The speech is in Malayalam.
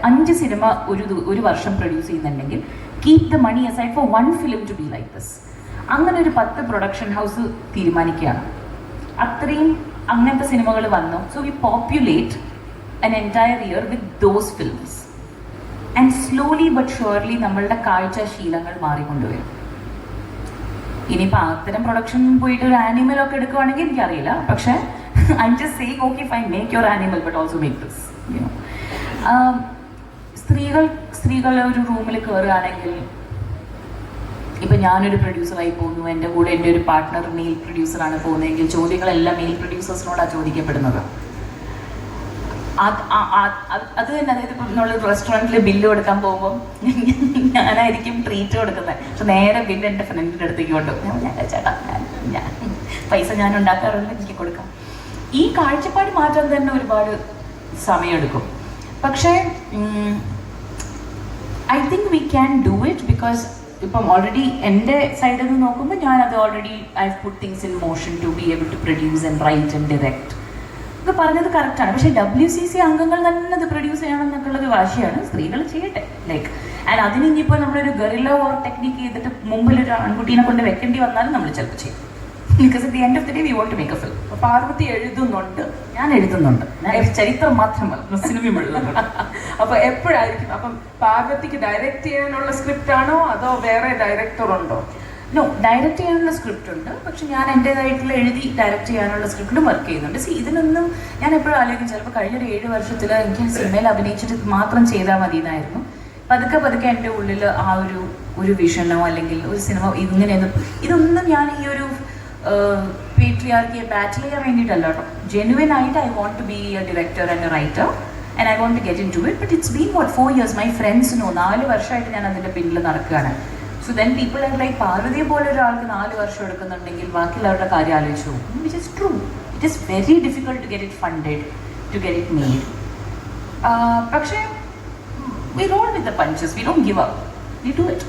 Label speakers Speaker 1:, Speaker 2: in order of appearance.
Speaker 1: 5 സിനിമ ഒരു വർഷം പ്രൊഡ്യൂസ് ചെയ്യുന്നുണ്ടെങ്കിൽ keep the money aside for 1 film to be like this. അങ്ങനെ ഒരു 10 പ്രൊഡക്ഷൻ ഹൗസ് തീരുമാനിക്കുകയാണ്. അത്രയും അങ്ങനത്തെ സിനിമകൾ വന്നു. So we populate an entire year with those films. And slowly but surely നമ്മളുടെ കാഴ്ചശീലങ്ങൾ മാറിക്കൊണ്ടുവരും. ഇനിയിപ്പോൾ അത്തരം പ്രൊഡക്ഷൻ പോയിട്ട് ഒരു ആനിമലൊക്കെ എടുക്കുവാണെങ്കിൽ എനിക്കറിയില്ല. പക്ഷേ I am just saying okay fine, make your animal but also make this. സ്ത്രീകൾ ഒരു റൂമിൽ കയറുകയാണെങ്കിൽ, ഇപ്പം ഞാനൊരു പ്രൊഡ്യൂസറായി പോകുന്നു, എൻ്റെ കൂടെ എൻ്റെ ഒരു പാർട്ട്ണർ മെയിൽ പ്രൊഡ്യൂസറാണ് പോകുന്നതെങ്കിൽ ചോദ്യങ്ങളെല്ലാം മെയിൽ പ്രൊഡ്യൂസേഴ്സിനോടാണ് ചോദിക്കപ്പെടുന്നത്. അത് തന്നെ. അതായത് ഇപ്പം നമ്മൾ റെസ്റ്റോറൻറ്റിൽ ബില്ല് കൊടുക്കാൻ പോകുമ്പോൾ ഞാനായിരിക്കും ട്രീറ്റ് കൊടുക്കുന്നത്. പക്ഷെ നേരെ ബില്ല് എൻ്റെ ഫ്രണ്ടിൻ്റെ അടുത്തേക്ക് കൊണ്ടുപോകും. ചേട്ടാ ഞാൻ പൈസ ഞാൻ ഉണ്ടാക്കാറുണ്ട്, എനിക്ക് കൊടുക്കാം. ഈ കാഴ്ചപ്പാട് മാറ്റാൻ തന്നെ ഒരുപാട് സമയമെടുക്കും. പക്ഷേ I think we can do it. Because ഇപ്പം ഓൾറെഡി എൻ്റെ സൈഡിൽ നിന്ന് നോക്കുമ്പോൾ ഞാനത് already I put things in motion to be able to produce and write and direct. ഇത് പറഞ്ഞത് കറക്റ്റാണ്. പക്ഷേ WCC അംഗങ്ങൾ തന്നെ അത് പ്രൊഡ്യൂസ് ചെയ്യണം എന്നൊക്കെയുള്ളത് വാശിയാണ്. സ്ത്രീകൾ ചെയ്യട്ടെ. ലൈക്ക് ആൻഡ് അതിന് ഇനിയിപ്പോൾ നമ്മളൊരു ഗറില്ല ഓർ ടെക്നിക്ക് ചെയ്തിട്ട് മുമ്പിലൊരു ആൺകുട്ടീനെ കൊണ്ട് വെക്കേണ്ടി വന്നാലും നമ്മൾ ചിലപ്പോൾ ചെയ്യും. Because at the end of the day we want to make a film.
Speaker 2: Parvathy എഴുതുന്നുണ്ട്,
Speaker 1: ഞാൻ എഴുതുന്നുണ്ട്. ചരിത്രം മാത്രമല്ല, സിനിമയും എഴുതുന്നുണ്ട്.
Speaker 2: അപ്പൊ എപ്പോഴായിരിക്കും അപ്പം പാർവതിക്ക് ഡയറക്റ്റ് ചെയ്യാനുള്ള സ്ക്രിപ്റ്റ് ആണോ അതോ വേറെ ഡയറക്ടർ ഉണ്ടോ?
Speaker 1: നോ, ഡയറക്റ്റ് ചെയ്യാനുള്ള സ്ക്രിപ്റ്റ് ഉണ്ട്. പക്ഷെ ഞാൻ എൻ്റേതായിട്ടുള്ള എഴുതി ഡയറക്റ്റ് ചെയ്യാനുള്ള സ്ക്രിപ്റ്റിലും വർക്ക് ചെയ്യുന്നുണ്ട്. ഇതിനൊന്നും ഞാൻ എപ്പോഴും ആലോചിക്കും, ചിലപ്പോൾ കഴിഞ്ഞൊരു 7 വർഷത്തിൽ എനിക്ക് സിനിമയിൽ അഭിനയിച്ചിട്ട് മാത്രം ചെയ്താൽ മതി എന്നായിരുന്നു. പതുക്കെ എൻ്റെ ഉള്ളിൽ ആ ഒരു വിഷനോ അല്ലെങ്കിൽ ഒരു സിനിമ ഇതൊന്നും ഞാൻ ഈ ഒരു പേട്രിയാർക്കിയെ ബാറ്റിൽ ചെയ്യാൻ വേണ്ടിയിട്ടല്ല കേട്ടോ. ജെന്യുവൻ ആയിട്ട് I want to be a director and a writer and I want to get into it. But it's been 4 years. My friends know, 4 വർഷമായിട്ട് ഞാൻ അതിൻ്റെ പിന്നിൽ നടക്കുകയാണ്. So then people are like, പാർവതിയെ പോലെ ഒരാൾക്ക് 4 വർഷം എടുക്കുന്നുണ്ടെങ്കിൽ ബാക്കിയുള്ളവരുടെ കാര്യം ആലോചിച്ചു. Which is true. It is very difficult to get it funded, to get it made. പക്ഷേ we roll with the punches, we don't give up, we do it.